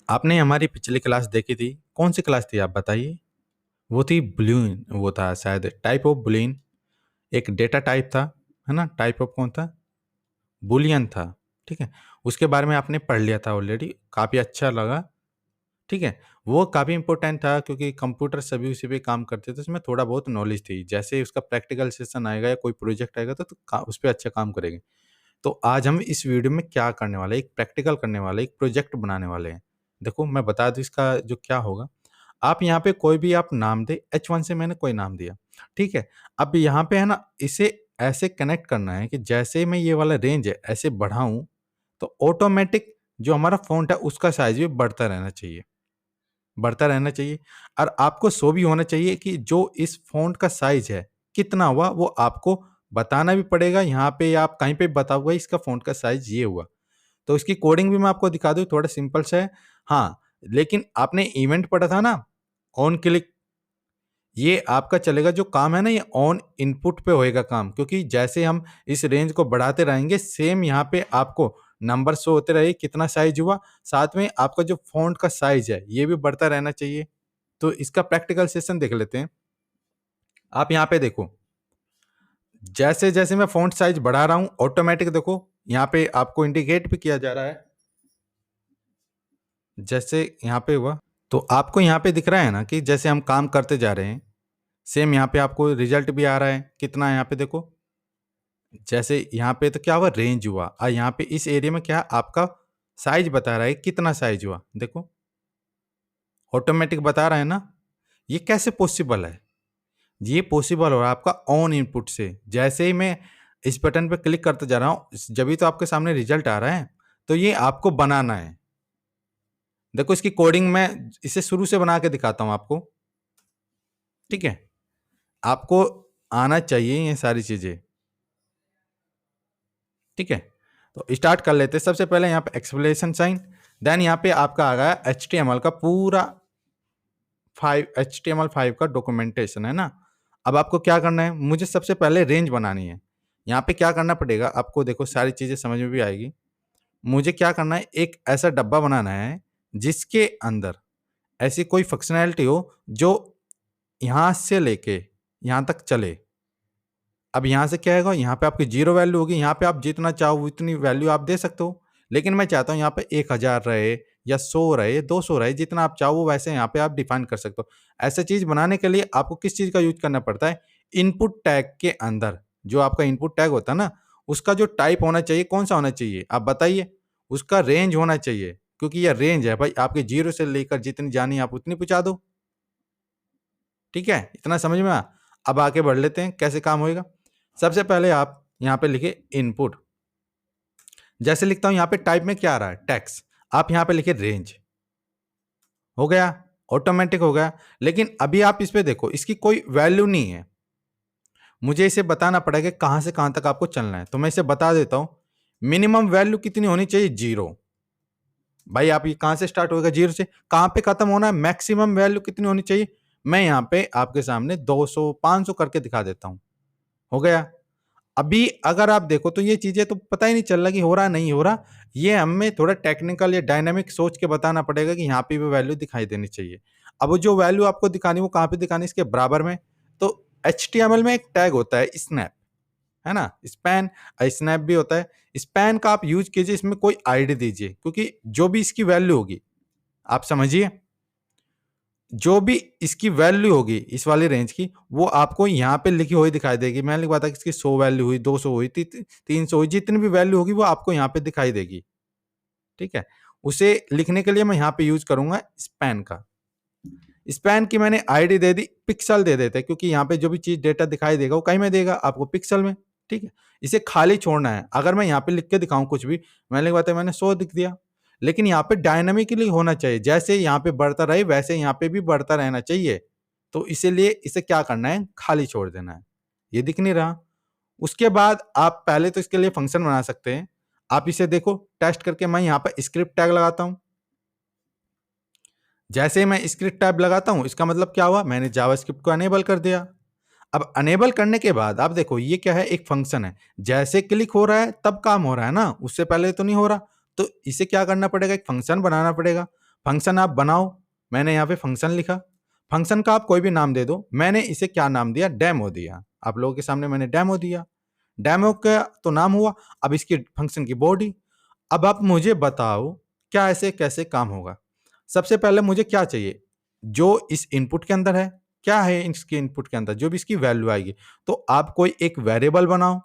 आपने हमारी पिछली क्लास देखी थी, कौन-सी क्लास थी आप बताइए? वो थी बूलियन वो था शायद टाइप ऑफ बूलियन एक डेटा टाइप था, है ना? टाइप ऑफ कौन था? बूलियन था, ठीक है? उसके बारे में आपने पढ़ लिया था ऑलरेडी, काफ़ी अच्छा लगा, ठीक है? वो काफ़ी इम्पोर्टेंट था क्योंकि कंप्यूटर सभी उसी पे काम करते थे, उसमें थोड़ा बहुत नॉलेज थी। जैसे उसका प्रैक्टिकल सेशन आएगा या कोई प्रोजेक्ट आएगा तो का उस पे अच्छा काम करेंगे। तो आज हम इस वीडियो में क्या करने वाले हैं, एक प्रैक्टिकल करने वाले हैं, एक प्रोजेक्ट बनाने वाले हैं। देखो मैं बता दूँ इसका जो क्या होगा, आप यहाँ पे कोई भी आप नाम दें, H1 से मैंने कोई नाम दिया, ठीक है? अब यहाँ पे है ना, इसे ऐसे कनेक्ट करना है कि जैसे मैं ये वाला रेंज है, ऐसे बढ़ाऊँ, तो ऑटोमैटिक जो हमारा फ़ॉन्ट है, उसका साइज़ भी बढ़ता रहना चाहिए और आपको शो भी होना चाहिए कि जो इस फ़ॉन्ट का साइज़ है, कितना हुआ, वो आपको बताना भी पड़ेगा। यहाँ पे या आप कहीं पे बता हुआ है, इसका फ़ॉन्ट का साइज़ ये हुआ। तो इसकी कोडिंग भी मैं आपको दिखा दूँ, थोड़ा सिंपल सा है। हाँ, लेकिन आपने इवेंट पढ़ा था ना, ऑन क्लिक, ये आपका चलेगा जो काम है ना, ये ऑन इनपुट पे होएगा काम, क्योंकि जैसे हम इस रेंज को बढ़ाते रहेंगे, सेम यहाँ पे आपको नंबर शो होते रहे, कितना साइज़ हुआ, साथ में आपका जो फ़ॉन्ट का साइज़ है, ये भी बढ़ता रहना चाहिए। तो इसका प्रैक्टिकल सेशन देख लेते हैं। आप यहाँ पे देखो, जैसे-जैसे मैं फ़ॉन्ट साइज़ बढ़ा रहा हूँ, ऑटोमैटिक देखो, यहाँ पे आपको इंडिकेट भी किया जा रहा है। जैसे यहाँ पे हुआ, तो आपको यहाँ पे दिख रहा है ना कि जैसे हम काम करते जा रहे हैं, सेम यहाँ पे आपको रिज़ल्ट भी आ रहा है। कितना है यहाँ पे देखो, जैसे यहाँ पे तो क्या हुआ, रेंज हुआ और यहाँ पे इस एरिया में क्या आपका साइज़ बता रहा है, कितना साइज़ हुआ, देखो, ऑटोमैटिक बता रहा है ना। ये कैसे पॉसिबल है? ये पॉसिबल हो रहा है आपका ऑन इनपुट से। जैसे ही मैं इस बटन पे क्लिक करते जा रहा हूँ, जभी तो आपके सामने रिज़ल्ट आ रहा है, तो ये आपको बनाना है। देखो इसकी कोडिंग मैं इसे शुरू से बना के दिखाता हूँ आपको, ठीक है? आपको आना चाहिए ये सारी चीज़ें, ठीक है? तो स्टार्ट कर लेते हैं। सबसे पहले यहाँ पे एक्सक्लेमेशन साइन, देन यहाँ पे आपका आ गया एचटीएमएल का पूरा 5 HTML5 का डॉक्यूमेंटेशन, है ना? अब आपको क्या करना है, मुझे सबसे पहले रेंज बनानी है। यहाँ पे क्या करना पड़ेगा आपको, देखो सारी चीज़ें समझ में भी आएगी। मुझे क्या करना है, एक ऐसा डब्बा बनाना है जिसके अंदर ऐसी कोई फंक्शनैलिटी हो जो यहाँ से लेके यहाँ तक चले। अब यहाँ से क्या होगा, यहाँ पे आपकी 0 वैल्यू होगी, यहाँ पे आप जितना चाहो उतनी वैल्यू आप दे सकते हो। लेकिन मैं चाहता हूँ यहाँ पे 1000 रहे या 100 रहे, 200 रहे, जितना आप चाहो वैसे यहाँ पे आप डिफाइन कर सकते हो। ऐसा चीज़ बनाने के लिए आपको किस चीज़ का यूज़ करना पड़ता है, इनपुट टैग के अंदर जो आपका इनपुट टैग होता है ना, उसका जो टाइप होना चाहिए, कौन-सा होना चाहिए? आप बताइए? उसका रेंज होना चाहिए, क्योंकि ये रेंज है भाई, आपके 0 से लेकर जितनी जानी आप उतनी पहुँचा दो। ठीक है? इतना समझ में आया? अब आगे बढ़ लेते हैं, कैसे काम होएगा? सबसे पहले आप यहाँ पे लिखिए इनपुट। जैसे लिखता हूँ यहाँ पे टाइप में क्या आ रहा है? टेक्स्ट। आप यहाँ पे लिखिए रेंज। हो गया? ऑटोमैटिक हो गया। लेकिन अभी आप इस पे देखो, इसकी कोई वैल्यू नहीं है। मुझे इसे बताना पड़ेगा कहाँ से कहाँ तक आपको चलना है। तो मैं इसे बता देता हूँ। मिनिमम वैल्यू कितनी होनी चाहिए? 0। भाई आप ये कहाँ से स्टार्ट होएगा? 0 से। कहाँ पे खत्म होना है? मैक्सिमम वैल्यू कितनी होनी चाहिए? मैं यहाँ पे आपके सामने 200, 500 करके दिखा देता हूँ। हो गया? अभी अगर आप देखो तो ये चीज़ें तो पता ही नहीं चल रहा कि हो रहा नहीं हो रहा। ये हमें थोड़ा टेक्निकल या डायनामिक सोच के बताना पड़ेगा कि यहाँ पे भी वैल्यू दिखाई देनी चाहिए। अब वो जो वैल्यू आपको दिखानी है वो कहाँ पे दिखानी है? इसके बराबर में। तो एचटीएमएल में एक टैग होता है स्नैप, है ना? स्पैन स्नैप भी होता है। स्पैन का आप यूज़ कीजिए, इसमें कोई आईडी दीजिए, क्योंकि जो भी इसकी वैल्यू होगी, आप समझिए, जो भी इसकी वैल्यू होगी इस वाली रेंज की, वो आपको यहाँ पे लिखी हुई दिखाई देगी। मैंने लिखवा था कि इसकी 100 वैल्यू हुई, 200 हुई, 300 हुई, जितनी भी वैल्यू होगी वो आपको यहाँ पे दिखाई देगी। ठीक है? उसे लिखने के लिए मैं यहाँ पे यूज़ करूँगा स्पैन का। स्पैन की मैंने आईडी दे दी, पिक्सल दे देते हैं, क्योंकि यहाँ पे जो भी चीज़ डेटा दिखाई देगा वो कहीं में देगा आपको, पिक्सल में। ठीक है? इसे खाली छोड़ना है। अगर मैं यहाँ पे लिख के दिखाऊँ कुछ भी, मैंने लिखवा था मैंने 100 लिख दिया। लेकिन यहाँ पे डायनामिकली होना चाहिए। जैसे यहाँ पे बढ़ता रहे वैसे यहाँ पे भी बढ़ता रहना चाहिए। तो इसीलिए इसे क्या करना है, खाली छोड़ देना है। ये दिख नहीं रहा। उसके बाद आप पहले तो इसके लिए फंक्शन बना सकते हैं। आप इसे देखो टेस्ट करके, मैं यहाँ पे स्क्रिप्ट टैग लगाता हूँ। जैसे ही मैं स्क्रिप्ट टैब लगाता हूँ, इसका मतलब क्या हुआ, मैंने जावास्क्रिप्ट को अनेबल कर दिया। अब अनेबल करने के बाद आप देखो ये क्या है, एक फंक्शन है। जैसे क्लिक हो रहा है तब काम हो रहा है ना, उससे पहले तो नहीं हो रहा। तो इसे क्या करना पड़ेगा, एक फंक्शन बनाना पड़ेगा। फंक्शन आप बनाओ, मैंने यहाँ पे फंक्शन लिखा, फंक्शन का आप कोई भी नाम दे दो, मैंने इसे क्या नाम दिया, डेमो दिया, आप लोगों के सामने मैंने डेमो दिया, डेमो का तो नाम हुआ। अब इसकी फंक्शन की बॉडी, अब आप मुझे बताओ क्या ऐसे कैसे काम होगा। सबसे पहले मुझे क्या चाहिए, जो इस इनपुट के अंदर है, क्या है इसके इनपुट के अंदर, जो भी इसकी वैल्यू आएगी, तो आप कोई एक वेरिएबल बनाओ,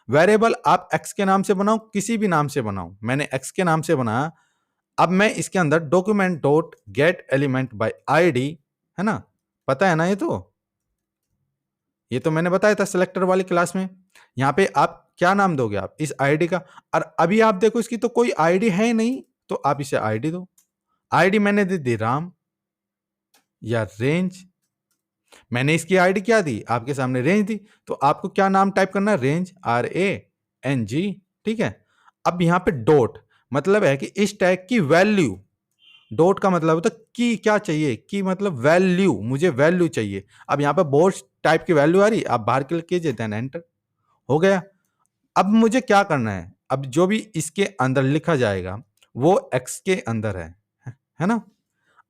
वेरिएबल आप एक्स के नाम से बनाओ, किसी भी नाम से बनाओ, मैंने एक्स के नाम से बनाया। अब मैं इसके अंदर document dot gate element by ID, है ना, पता है ना, ये तो मैंने बताया था सिलेक्टर वाली क्लास में। यहाँ पे आप क्या नाम दोगे, आप इस आईडी का, और अभी आप देखो इसकी तो कोई आईडी है नहीं, तो आप इसे आईडी दो। आईडी मैंने दे दी राम या रेंज, मैंने इसकी आईडी क्या दी, आपके सामने रेंज दी, तो आपको क्या नाम टाइप करना है, रेंज, RANG, ठीक है। अब यहाँ पे डॉट मतलब है कि इस टैग की वैल्यू, डॉट का मतलब होता है की क्या चाहिए, की मतलब वैल्यू, मुझे वैल्यू चाहिए। अब यहाँ पे बोर्ड टाइप की वैल्यू आ रही, आप बाहर क्लिक कीजिए, देन एंटर, हो गया। अब मुझे क्या करना है, अब जो भी इसके अंदर लिखा जाएगा वो एक्स के अंदर है ना।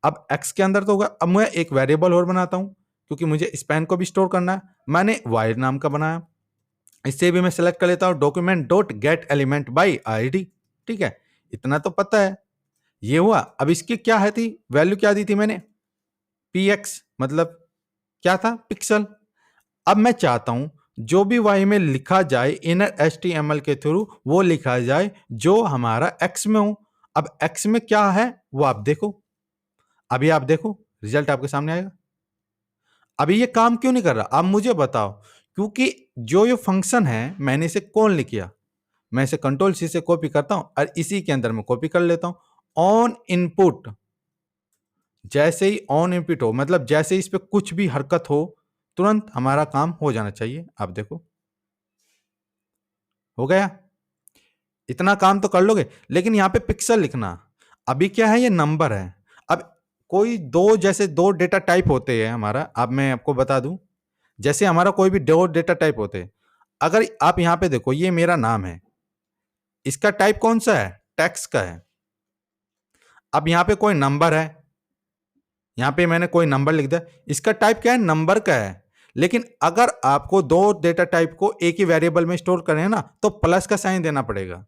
अब एक्स के अंदर तो होगा। अब मैं एक वेरिएबल और बनाता हूं, क्योंकि मुझे स्पैन को भी स्टोर करना है, मैंने वायर नाम का बनाया, इससे भी मैं सेलेक्ट कर लेता हूं document dot gate element by ID, ठीक है, इतना तो पता है, ये हुआ। अब इसकी क्या है थी वैल्यू, क्या दी थी मैंने, px, मतलब क्या था, पिक्सल। अब मैं चाहता हूं जो भी y में लिखा जाए इनर HTML के थ्रू वो लिखा जाए जो हमारा x में हो। अब x में क्या है वो आप देखो, अभी आप देखो रिजल्ट आपके सामने आएगा। अभी ये काम क्यों नहीं कर रहा, आप मुझे बताओ, क्योंकि जो ये फंक्शन है मैंने इसे कौन लिख किया, मैं इसे कंट्रोल C से कॉपी करता हूं और इसी के अंदर मैं कॉपी कर लेता हूं। ऑन इनपुट, जैसे ही ऑन इनपुट हो मतलब जैसे ही इस पे कुछ भी हरकत हो तुरंत हमारा काम हो जाना चाहिए। आप देखो हो गया, इतना काम तो कर लोगे, लेकिन यहां पे पिक्सल लिखना। अभी क्या है, ये नंबर है। अब कोई दो, जैसे दो डेटा टाइप होते हैं हमारा, अब मैं आपको बता दूं, जैसे हमारा कोई भी दो डेटा टाइप होते हैं। अगर आप यहां पे देखो, ये मेरा नाम है, इसका टाइप कौन सा है, टेक्स्ट का है। अब यहां पे कोई नंबर है, यहां पे मैंने कोई नंबर लिख दिया, इसका टाइप क्या है, नंबर का है। लेकिन अगर आपको दो डेटा टाइप को एक ही वेरिएबल में स्टोर करें ना, तो प्लस का साइन देना पड़ेगा,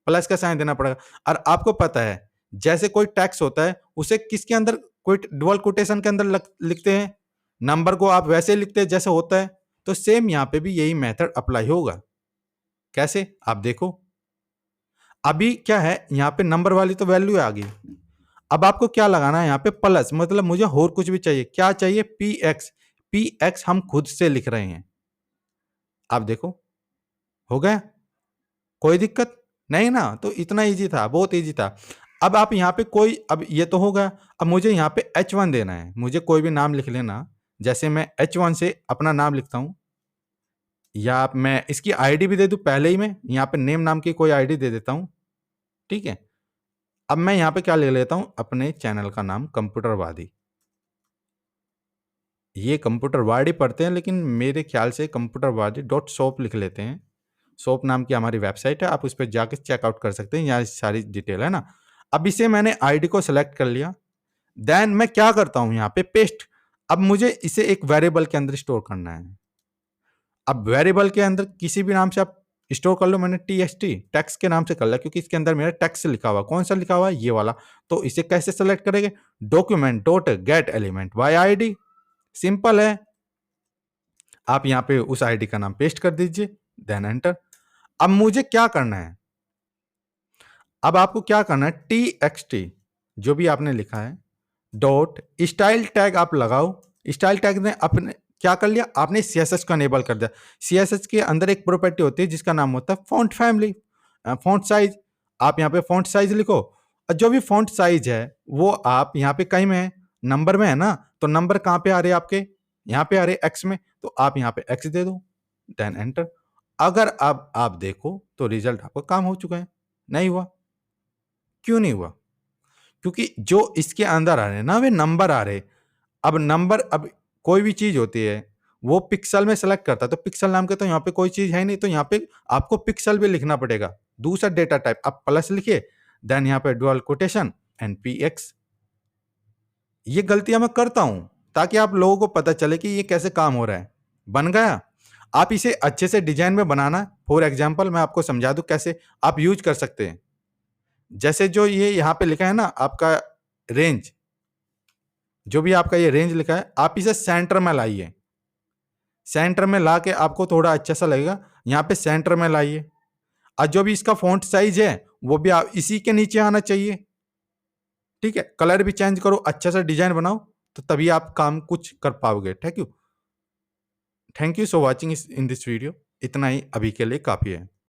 प्लस का साइन देना पड़ेगा। और आपको पता है जैसे कोई टैक्स होता है उसे किसके अंदर, कोई डबल कोटेशन के अंदर लिखते हैं, नंबर को आप वैसे लिखते हैं जैसे होता है। तो सेम यहां पे भी यही मेथड अप्लाई होगा। कैसे, आप देखो, अभी क्या है, यहां पे नंबर वाली तो वैल्यू आ गई। अब आपको क्या लगाना है, यहाँ पे प्लस, मतलब मुझे और कुछ भी चाहिए, क्या चाहिए, px हम खुद से लिख रहे हैं। आप देखो हो गया, कोई दिक्कत नहीं ना, तो इतना इजी था, बहुत इजी था। अब आप यहाँ पे कोई, अब ये तो हो गया, अब मुझे यहाँ पे h1 देना है, मुझे कोई भी नाम लिख लेना, जैसे मैं h1 से अपना नाम लिखता हूं, या मैं इसकी आईडी भी दे दूं पहले ही, मैं यहाँ पे नेम नाम की कोई आईडी दे देता हूं, ठीक है। अब मैं यहाँ पे क्या ले लेता हूं, अपने चैनल का नाम कंप्यूटरवादी, ये कंप्यूटरवादी पढ़ते हैं लेकिन मेरे ख्याल से कंप्यूटरवादी.shop लिख लेते हैं। शॉप नाम की हमारी वेबसाइट है, आप उस पर जाके चेकआउट कर सकते हैं, यहाँ सारी डिटेल है ना। अब इसे मैंने आईडी को सिलेक्ट कर लिया, देन मैं क्या करता हूं, यहाँ पे पेस्ट। अब मुझे इसे एक वेरिएबल के अंदर स्टोर करना है। अब वेरिएबल के अंदर किसी भी नाम से आप स्टोर कर लो, मैंने TXT टैक्स के नाम से कर लिया, क्योंकि इसके अंदर मेरा टैक्स लिखा हुआ, कौन सा लिखा हुआ है, ये वाला। तो इसे कैसे सेलेक्ट करेंगे, document dot gate element by ID, simple है। आप यहाँ पे उस आईडी का नाम पेस्ट कर दीजिए, देन एंटर। अब मुझे क्या करना है, अब आपको क्या करना है, TXT जो भी आपने लिखा है डॉट स्टाइल टैग आप लगाओ। स्टाइल टैग ने अपने क्या कर लिया, आपने CSS को अनेबल कर दिया। CSS के अंदर एक प्रॉपर्टी होती है जिसका नाम होता है फॉन्ट फैमिली, फॉन्ट साइज। आप यहाँ पे फॉन्ट साइज लिखो, और जो भी फॉन्ट साइज है वो आप यहाँ पे कहीं में है, नंबर में है ना, तो नंबर कहाँ पे आ रहे हैं आपके, यहाँ पे आ रहे X में, तो आप यहाँ पे X दे दो, देन एंटर। अगर अब आप देखो तो रिजल्ट आपका काम हो चुका है। नहीं हुआ, क्यों नहीं हुआ, क्योंकि जो इसके अंदर आ रहे हैं ना वे नंबर आ रहे। अब नंबर, अब कोई भी चीज होती है वो पिक्सल में सेलेक्ट करता है, तो पिक्सल नाम के तो यहाँ पे कोई चीज है नहीं, तो यहाँ पे आपको पिक्सल भी लिखना पड़ेगा। दूसरा डेटा टाइप आप प्लस लिखिए, देन यहाँ पे डुअल कोटेशन एंड px, ये गलतियां मैं करता हूं ताकि आप लोगों को पता चले कि ये कैसे काम हो रहा है। बन गया। आप इसे अच्छे से डिजाइन में बनाना। फॉर एग्जांपल मैं आपको समझा दूं कैसे आप यूज कर सकते हैं। जैसे जो ये यहाँ पे लिखा है ना आपका रेंज, जो भी आपका ये रेंज लिखा है, आप इसे सेंटर में लाइए। सेंटर में ला के आपको थोड़ा अच्छा सा लगेगा, यहाँ पे सेंटर में लाइए। और जो भी इसका फॉन्ट साइज है वो भी आप इसी के नीचे आना चाहिए। ठीक है, कलर भी चेंज करो, अच्छा सा डिजाइन बनाओ, तो तभी आप काम कुछ कर पाओगे। Thank you so watching in this video. इतना ही अभी के लिए काफी है।